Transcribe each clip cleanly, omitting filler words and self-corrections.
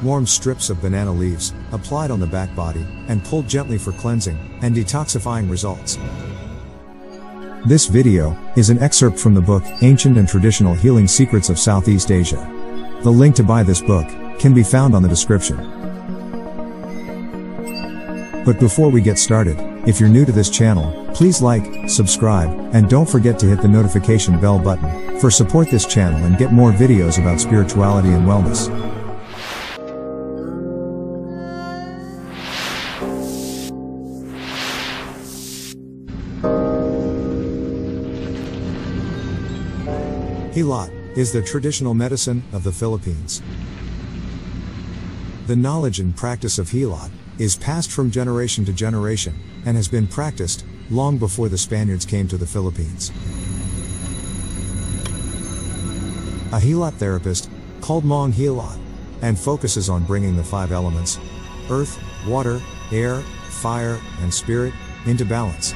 Warm strips of banana leaves, applied on the back body, and pulled gently for cleansing and detoxifying results. This video is an excerpt from the book Ancient and Traditional Healing Secrets of Southeast Asia. The link to buy this book can be found on the description. But before we get started, if you're new to this channel, please like, subscribe, and don't forget to hit the notification bell button for support this channel and get more videos about spirituality and wellness. Hilot is the traditional medicine of the Philippines. The knowledge and practice of Hilot is passed from generation to generation, and has been practiced long before the Spaniards came to the Philippines. A Hilot therapist, called Mang Hilot, and focuses on bringing the 5 elements, earth, water, air, fire, and spirit, into balance.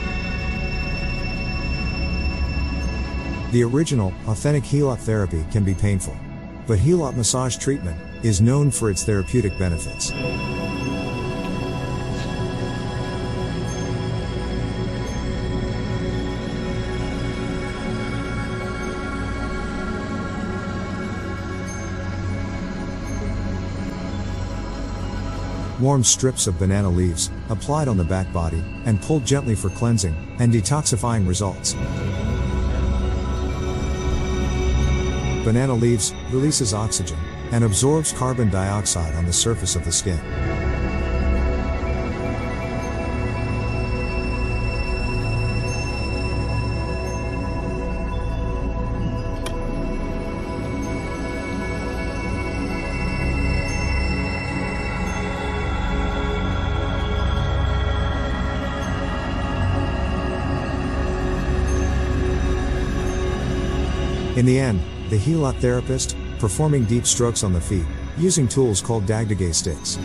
The original, authentic Hilot therapy can be painful, but Hilot massage treatment is known for its therapeutic benefits. Warm strips of banana leaves, applied on the back body, and pulled gently for cleansing and detoxifying results. Banana leaves releases oxygen and absorbs carbon dioxide on the surface of the skin. In the end, the Hilot therapist, performing deep strokes on the feet, using tools called dagdagay sticks.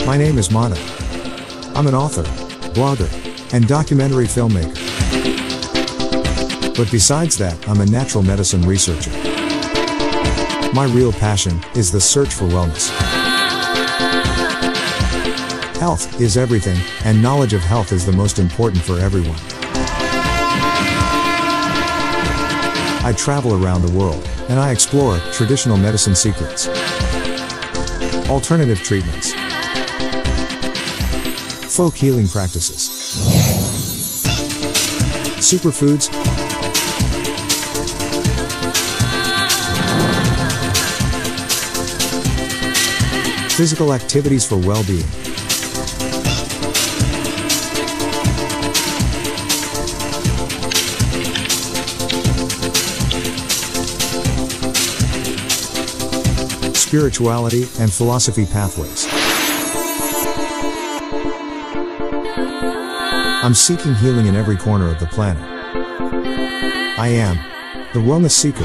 My name is Mana. I'm an author, blogger, and documentary filmmaker. But besides that, I'm a natural medicine researcher. My real passion is the search for wellness. Health is everything, and knowledge of health is the most important for everyone. I travel around the world, and I explore traditional medicine secrets, alternative treatments, folk healing practices, superfoods, physical activities for well-being, spirituality, and philosophy pathways. I'm seeking healing in every corner of the planet. I am the Wellness Seeker.